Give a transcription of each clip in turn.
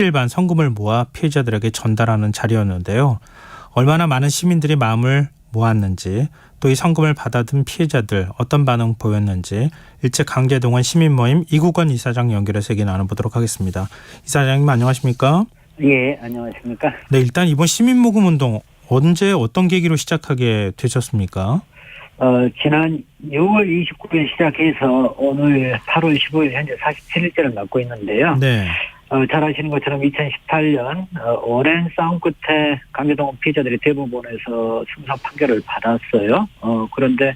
일주일 반 성금을 모아 피해자들에게 전달하는 자리였는데요. 얼마나 많은 시민들이 마음을 모았는지, 또 이 성금을 받아든 피해자들 어떤 반응 보였는지 일제 강제동원 시민모임 이국원 이사장 연결해서 얘기 나눠보도록 하겠습니다. 이사장님 안녕하십니까? 예, 안녕하십니까? 네, 일단 이번 시민모금 운동 언제 어떤 계기로 시작하게 되셨습니까? 지난 6월 29일 시작해서 오늘 8월 15일 현재 47일째를 맞고 있는데요. 네. 잘 아시는 것처럼 2018년 오랜 싸움 끝에 강제동원 피해자들이 대법원에서 승소 판결을 받았어요. 그런데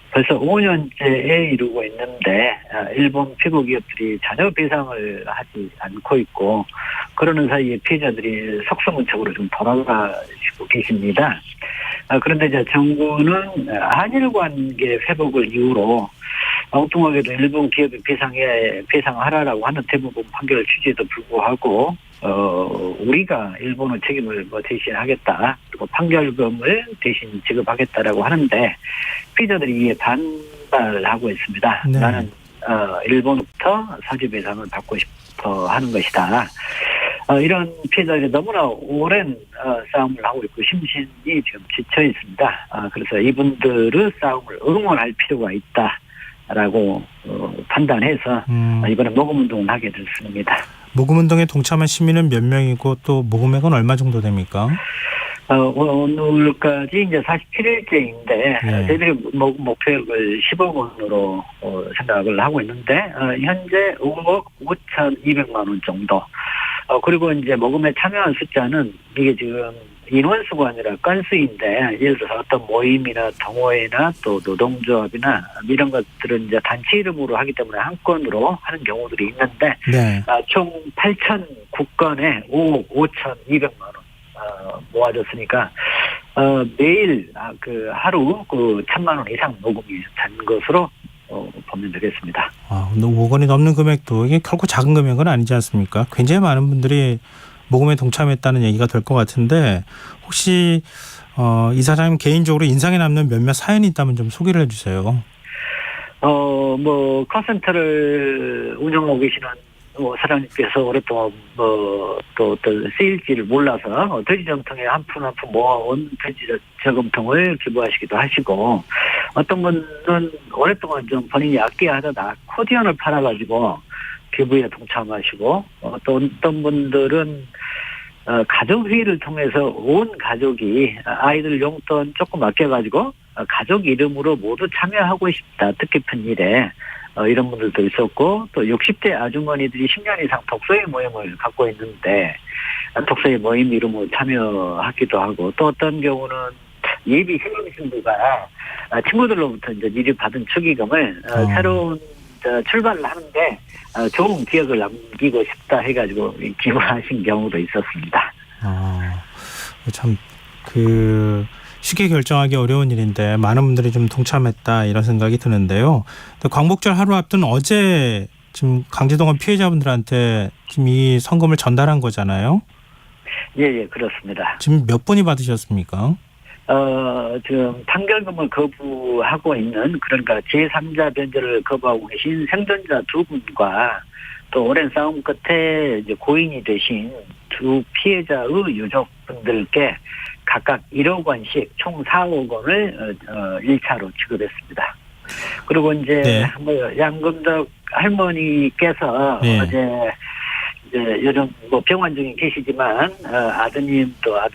벌써 5년째에 이르고 있는데 일본 피고 기업들이 전혀 배상을 하지 않고 있고, 그러는 사이에 피해자들이 속수무책으로 좀 돌아가시고 계십니다. 그런데 이제 정부는 한일 관계 회복을 이유로 엉뚱하게도 일본 기업이 배상하라라고 하는 대법원 판결을 취지에도 불구하고 우리가 일본의 책임을 대신하겠다, 그리고 판결금을 대신 지급하겠다라고 하는데 피해자들이 이에 반발하고 있습니다. 네. 나는 일본부터 사주배상을 받고 싶어 하는 것이다. 이런 피해자들이 너무나 오랜 싸움을 하고 있고 심신이 지금 지쳐 있습니다. 그래서 이분들의 싸움을 응원할 필요가 있다라고 판단해서 이번에 모금운동을 하게 됐습니다. 모금운동에 동참한 시민은 몇 명이고 또 모금액은 얼마 정도 됩니까? 오늘까지 이제 47일째인데 네. 저희들이 목표액을 10억 원으로 생각을 하고 있는데 현재 5억 5,200만 원 정도. 그리고 이제 모금에 참여한 숫자는 이게 지금 인원수가 아니라 건수인데, 예를 들어서 어떤 모임이나 동호회나 또 노동조합이나 이런 것들은 이제 단체 이름으로 하기 때문에 한 건으로 하는 경우들이 있는데, 네. 총 8,009건에 5억 5,200만 원 모아졌으니까 매일 하루 1,000만 원 이상 모금이 된 것으로 보면 되겠습니다. 근데 5억 원이 넘는 금액도 이게 결코 작은 금액은 아니지 않습니까? 굉장히 많은 분들이 모금에 동참했다는 얘기가 될 것 같은데, 혹시 이사장님 개인적으로 인상에 남는 몇몇 사연이 있다면 좀 소개를 해주세요. 콜센터를 운영하고 계시는 사장님께서 오랫동안 또 쓰일지를 몰라서 돼지 저금통에 한 푼 한 푼 모아온 돼지 저금통을 기부하시기도 하시고, 어떤 분은 오랫동안 좀 본인이 아껴야 하다가 코디언을 팔아가지고 기부에 동참하시고, 또 어떤 분들은 가족회의를 통해서 온 가족이 아이들 용돈 조금 아껴가지고 가족 이름으로 모두 참여하고 싶다, 뜻깊은 일에 이런 분들도 있었고, 또 60대 아주머니들이 10년 이상 독서회 모임을 갖고 있는데 독서회 모임 이름으로 참여하기도 하고, 또 어떤 경우는 예비 신임 신부가 친구들로부터 이제 미리 받은 축의금을 새로운 출발을 하는데 좋은 기억을 남기고 싶다 해가지고 기부하신 경우도 있었습니다. 참 쉽게 결정하기 어려운 일인데 많은 분들이 좀 동참했다, 이런 생각이 드는데요. 광복절 하루 앞둔 어제 지금 강제동원 피해자분들한테 지금 이 성금을 전달한 거잖아요. 예, 그렇습니다. 지금 몇 분이 받으셨습니까? 지금 판결금을 거부하고 있는, 그러니까 제3자 변제를 거부하고 계신 생존자 2분과 또 오랜 싸움 끝에 이제 고인이 되신 두 피해자의 유족분들께 각각 1억 원씩 총 4억 원을 1차로 지급했습니다. 그리고 이제 양금덕 할머니께서 어제 이제 요즘 병원 중에 계시지만 아드님과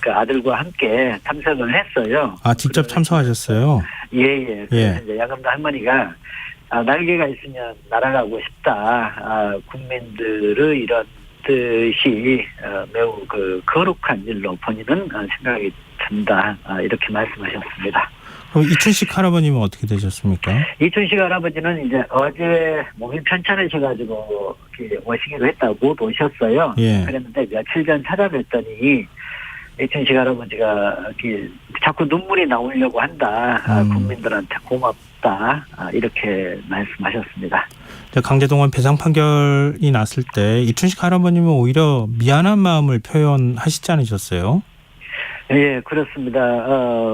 아들과 함께 참석을 했어요. 직접 참석하셨어요? 예. 그래서 이제 양금덕 할머니가 날개가 있으면 날아가고 싶다. 국민들의 이런 뜻이 매우 거룩한 일로 본인은 생각이 든다. 이렇게 말씀하셨습니다. 그럼 이춘식 할아버님은 어떻게 되셨습니까? 이춘식 할아버지는 이제 어제 몸이 편찮으셔가지고 오시기로 했다고 못 오셨어요. 그랬는데 며칠 전 찾아뵀더니 이춘식 할아버지가 자꾸 눈물이 나오려고 한다. 국민들한테 고맙다. 이렇게 말씀하셨습니다. 강제동원 배상 판결이 났을 때 이춘식 할아버님은 오히려 미안한 마음을 표현하시지 않으셨어요? 예, 그렇습니다.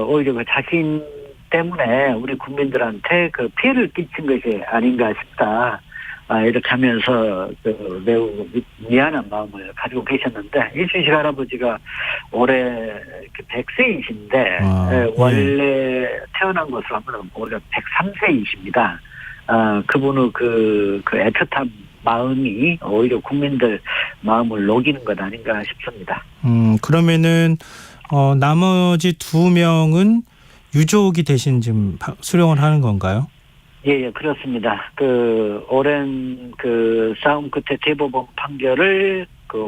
오히려 자신 때문에 우리 국민들한테 피해를 끼친 것이 아닌가 싶다. 이렇게 하면서 매우 미안한 마음을 가지고 계셨는데 이춘식 할아버지가 올해 100세이신데 원래 태어난 것으로 하면 올해 103세이십니다. 그분의 그 애틋한 마음이 오히려 국민들 마음을 녹이는 것 아닌가 싶습니다. 그러면은 나머지 2명은 유족이 대신 지금 수령을 하는 건가요? 예, 그렇습니다. 오랜 싸움 끝에 대법원 판결을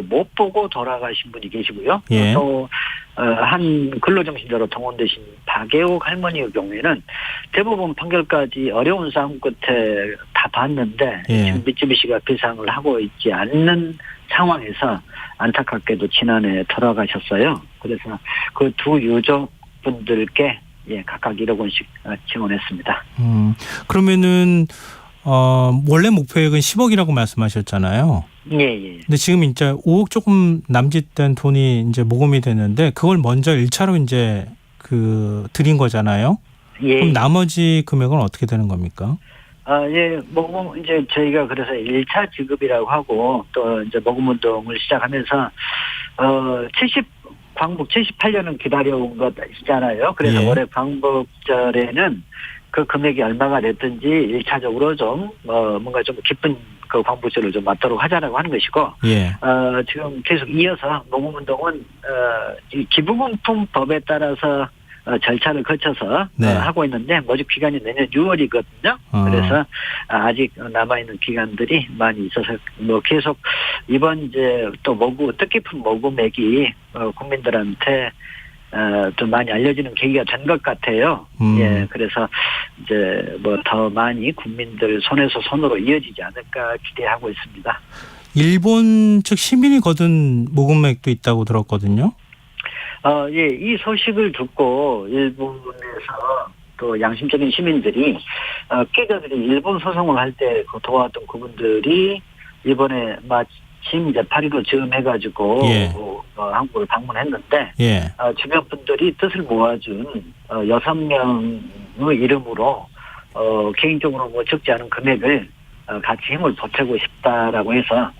못 보고 돌아가신 분이 계시고요. 예. 또 한 근로정신자로 동원되신 박애옥 할머니의 경우에는 대법원 판결까지 어려운 싸움 끝에 다 봤는데 예. 지금 미쓰비시가 배상을 하고 있지 않는 상황에서 안타깝게도 지난해 돌아가셨어요. 그래서 그 2 유족분들께 각각 1억 원씩 지원했습니다. 그러면은 원래 목표액은 10억이라고 말씀하셨잖아요. 예. 근데 지금 이제 5억 조금 남짓된 돈이 이제 모금이 됐는데 그걸 먼저 1차로 이제 드린 거잖아요. 예. 그럼 나머지 금액은 어떻게 되는 겁니까? 예, 모금 이제 저희가 그래서 1차 지급이라고 하고 또 이제 모금 운동을 시작하면서 광복 78년은 기다려온 것이잖아요. 그래서 예. 올해 광복절에는 그 금액이 얼마가 됐든지 1차적으로 좀 뭔가 좀 기쁜 그 광복절을 좀 맞도록 하자라고 하는 것이고, 예. 지금 계속 이어서 모금 운동은 이 기부금품법에 따라서 절차를 거쳐서 네. 하고 있는데 모집 기간이 내년 6월이거든요. 그래서 아직 남아있는 기간들이 많이 있어서 계속 이번 이제 또 뜻깊은 모금액이 국민들한테 좀 많이 알려지는 계기가 된 것 같아요. 예, 그래서 이제 더 많이 국민들 손에서 손으로 이어지지 않을까 기대하고 있습니다. 일본 측 시민이 거둔 모금액도 있다고 들었거든요. 예, 이 소식을 듣고 일본에서 또 양심적인 시민들이 피해자들이 일본 소송을 할 때 도와왔던 그분들이 이번에 마침 이제 8.15 즈음해가지고 예. 한국을 방문했는데 예. 주변 분들이 뜻을 모아준 6명의 이름으로 개인적으로 적지 않은 금액을 같이 힘을 보태고 싶다라고 해서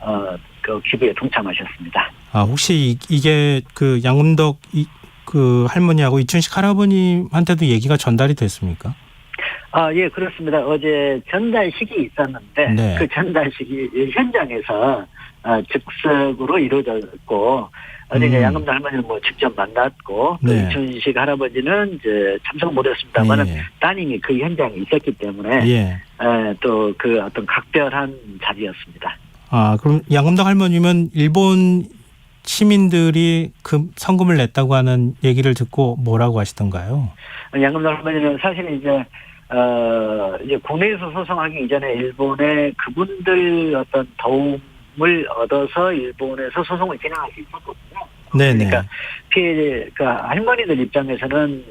그 기부에 동참하셨습니다. 혹시 이게 양금덕 할머니하고 이춘식 할아버님한테도 얘기가 전달이 됐습니까? 예, 그렇습니다. 어제 전달식이 있었는데 네. 그 전달식이 현장에서 즉석으로 이루어졌고 어제 양금덕 할머니는 직접 만났고 또 네. 이춘식 할아버지는 이제 참석 못했습니다만은 예. 따님이 그 현장에 있었기 때문에 예. 또 그 어떤 각별한 자리였습니다. 그럼 양금덕 할머님은 일본 시민들이 성금을 냈다고 하는 얘기를 듣고 뭐라고 하시던가요? 양금덕 할머니는 사실 이제 국내에서 소송하기 이전에 일본에 그분들 어떤 도움을 얻어서 일본에서 소송을 진행할 수 있었거든요. 네네. 그러니까 할머니들 입장에서는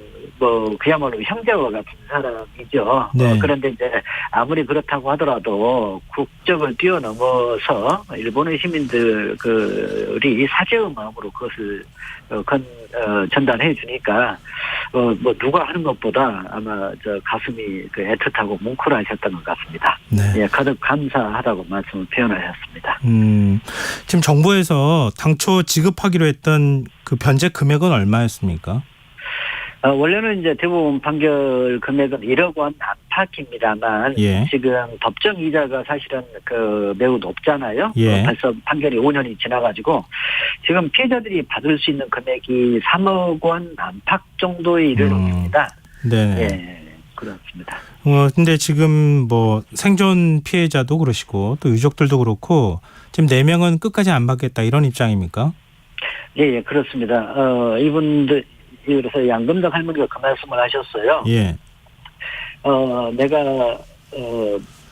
그야말로 형제와 같은 사람이죠. 네. 그런데 이제 아무리 그렇다고 하더라도 국적을 뛰어넘어서 일본의 시민들이 사죄의 마음으로 그것을 전달해 주니까 누가 하는 것보다 아마 가슴이 애틋하고 뭉클하셨던 것 같습니다. 네. 예, 가득 감사하다고 말씀을 표현하셨습니다. 지금 정부에서 당초 지급하기로 했던 그 변제 금액은 얼마였습니까? 원래는 이제 대법원 판결 금액은 1억 원 안팎입니다만 예. 지금 법정 이자가 사실은 매우 높잖아요. 예. 벌써 판결이 5년이 지나가지고 지금 피해자들이 받을 수 있는 금액이 3억 원 안팎 정도에 이르릅니다. 네. 예, 그렇습니다. 근데 지금 생존 피해자도 그러시고 또 유족들도 그렇고 지금 4명은 끝까지 안 받겠다 이런 입장입니까? 예, 그렇습니다. 이분들 그래서 양금덕 할머니가 그 말씀을 하셨어요. 예. 내가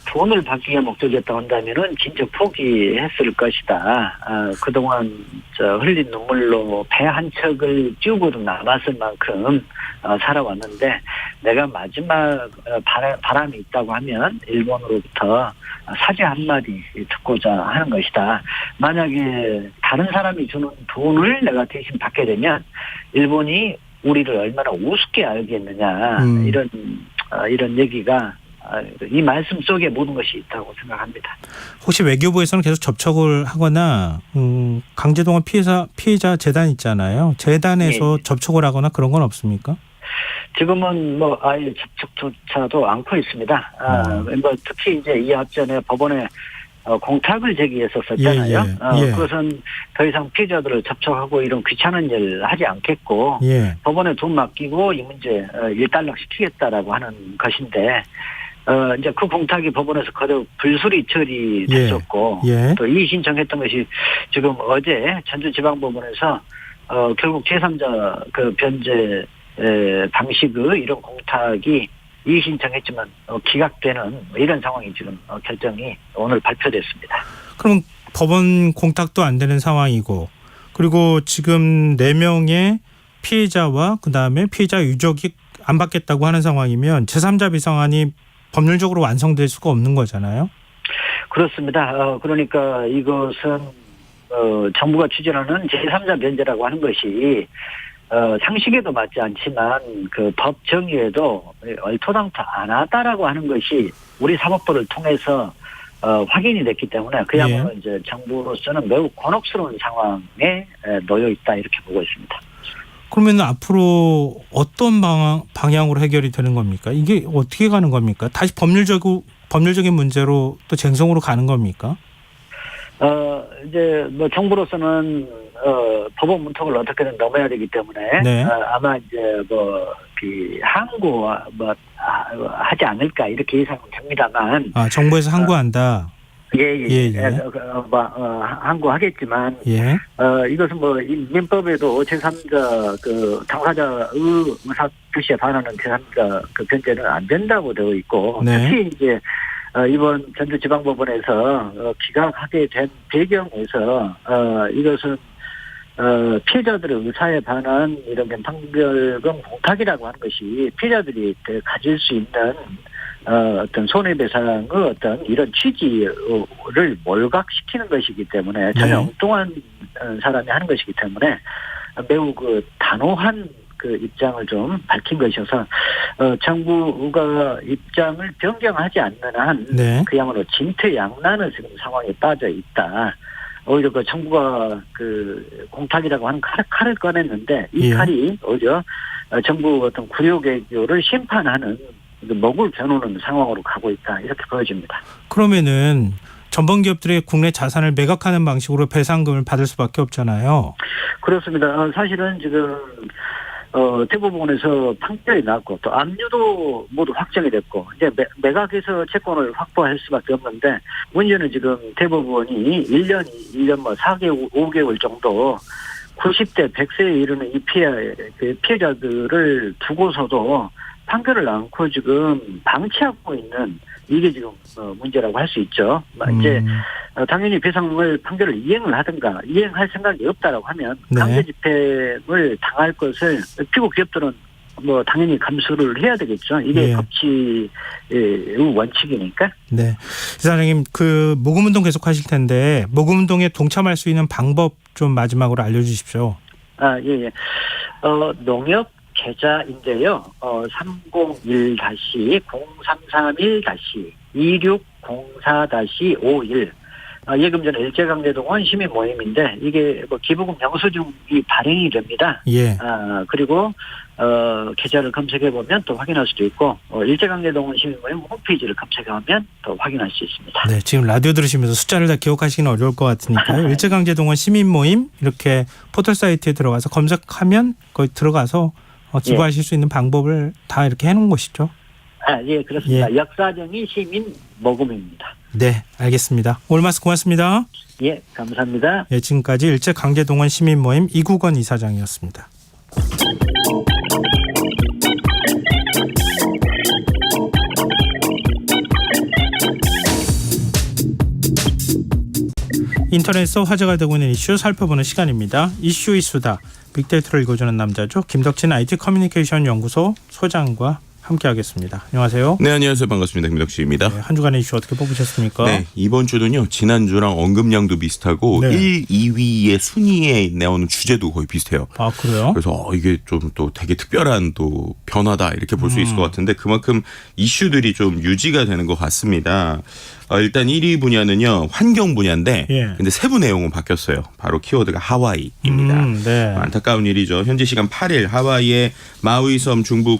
돈을 받기 위한 목적이었다 한다면은 진짜 포기했을 것이다. 그동안 흘린 눈물로 배 한 척을 띄우고도 남았을 만큼 살아왔는데 내가 마지막 바람이 있다고 하면 일본으로부터 사죄 한마디 듣고자 하는 것이다. 만약에 다른 사람이 주는 돈을 내가 대신 받게 되면 일본이 우리를 얼마나 우습게 알겠느냐 이런 얘기가 이 말씀 속에 모든 것이 있다고 생각합니다. 혹시 외교부에서는 계속 접촉을 하거나 강제동원 피해자 재단 있잖아요. 재단에서 예. 접촉을 하거나 그런 건 없습니까? 지금은 뭐 아예 접촉조차도 않고 있습니다. 뭐 특히 이제 이 앞전에 법원에 공탁을 제기했었잖아요. 예. 그것은 더 이상 피해자들을 접촉하고 이런 귀찮은 일 하지 않겠고 예. 법원에 돈 맡기고 이 문제 일단락 시키겠다라고 하는 것인데 이제 그 공탁이 법원에서 거듭 불수리 처리됐었고 예. 또 이의 신청했던 것이 지금 어제 전주지방법원에서 결국 제3자 그 변제 방식의 이런 공탁이 이의 신청했지만 기각되는 이런 상황이 지금 결정이 오늘 발표됐습니다. 그럼 법원 공탁도 안 되는 상황이고 그리고 지금 4명의 피해자와 그다음에 피해자 유족이 안 받겠다고 하는 상황이면 제3자 비상안이 법률적으로 완성될 수가 없는 거잖아요. 그렇습니다. 그러니까 이것은 정부가 추진하는 제3자 변제라고 하는 것이 상식에도 맞지 않지만 그 법 정의에도 얼토당토 안 하다라고 하는 것이 우리 사법부를 통해서 확인이 됐기 때문에 그야말로 이제 정부로서는 매우 곤혹스러운 상황에 놓여 있다 이렇게 보고 있습니다. 그러면 앞으로 어떤 방향으로 해결이 되는 겁니까? 이게 어떻게 가는 겁니까? 다시 법률적인 문제로 또 쟁송으로 가는 겁니까? 이제 뭐 정부로서는 법원 문턱을 어떻게든 넘어야 되기 때문에 네. 아마 이제 그 항고 하지 않을까 이렇게 예상은 됩니다만. 정부에서 항고한다. 예. 항고하겠지만. 예. 이것은 뭐 민법에도 제3자 그 당사자의 의사 표시에 반하는 제3자 그 변제는 안 된다고 되어 있고. 네. 특히 이제 이번 전주지방법원에서 기각하게 된 배경에서 이것은 피해자들의 의사에 반한 이런 판결금 공탁이라고 하는 것이 피해자들이 가질 수 있는 어떤 손해배상의 어떤 이런 취지를 몰각시키는 것이기 때문에 전혀 엉뚱한 사람이 하는 것이기 때문에 매우 그 단호한 그 입장을 좀 밝힌 것이어서 정부가 입장을 변경하지 않는 한 그야말로 진퇴양난의 지금 상황에 빠져 있다. 오히려 그 정부가 그 공탁이라고 하는 칼을 꺼냈는데 이 칼이 오히려 정부 어떤 구조개혁을 심판하는 목을 겨누는 상황으로 가고 있다 이렇게 보여집니다. 그러면은 전범기업들의 국내 자산을 매각하는 방식으로 배상금을 받을 수밖에 없잖아요. 그렇습니다. 사실은 지금 대법원에서 판결이 났고 또 압류도 모두 확정이 됐고 이제 매각해서 채권을 확보할 수밖에 없는데 문제는 지금 대법원이 1년 뭐 4개월 5개월 정도 90대 100세에 이르는 이 피해자들을 두고서도 판결을 않고 지금 방치하고 있는 이게 지금 문제라고 할 수 있죠. 이제 당연히 배상을 판결을 이행을 하든가 이행할 생각이 없다라고 하면 강제 집행을 당할 것을 피고 기업들은 뭐 당연히 감수를 해야 되겠죠. 이게 법치의 원칙이니까. 네, 이사장님 그 모금운동 계속하실 텐데 모금운동에 동참할 수 있는 방법 좀 마지막으로 알려주십시오. 예. 농협 계좌인데요. 301-0331-2604-51 예금전 일제강제동원 시민 모임인데 이게 뭐 기부금 영수증이 발행이 됩니다. 그리고 계좌를 검색해 보면 또 확인할 수도 있고 일제강제동원 시민 모임 홈페이지를 검색하면 또 확인할 수 있습니다. 네, 지금 라디오 들으시면서 숫자를 다 기억하시기는 어려울 것 같으니까요. 일제강제동원 시민 모임 이렇게 포털 사이트에 들어가서 검색하면 거기 들어가서 기부하실 수 있는 방법을 다 이렇게 해놓은 것이죠. 예, 그렇습니다. 역사정의 시민 모금입니다. 네, 알겠습니다. 오늘 말씀 고맙습니다. 예, 감사합니다. 예, 지금까지 일제강제동원 시민 모임 이국원 이사장이었습니다. 인터넷에서 화제가 되고 있는 이슈 살펴보는 시간입니다. 이슈 이수다. 빅데이터를 읽어주는 남자죠. 김덕진 IT 커뮤니케이션 연구소 소장과 함께하겠습니다. 안녕하세요. 네, 안녕하세요. 반갑습니다. 김덕 씨입니다. 네, 한 주간의 이슈 어떻게 뽑으셨습니까? 네, 이번 주는요. 지난주랑 언급량도 비슷하고 네. 1, 2위의 순위에 나오는 주제도 거의 비슷해요. 아, 그래요? 그래서 이게 좀 또 되게 특별한 또 변화다 이렇게 볼 수 있을 것 같은데 그만큼 이슈들이 좀 유지가 되는 것 같습니다. 일단 1위 분야는요. 환경 분야인데 예. 근데 세부 내용은 바뀌었어요. 바로 키워드가 하와이입니다. 네. 안타까운 일이죠. 현지 시간 8일 하와이의 마우이 섬 중부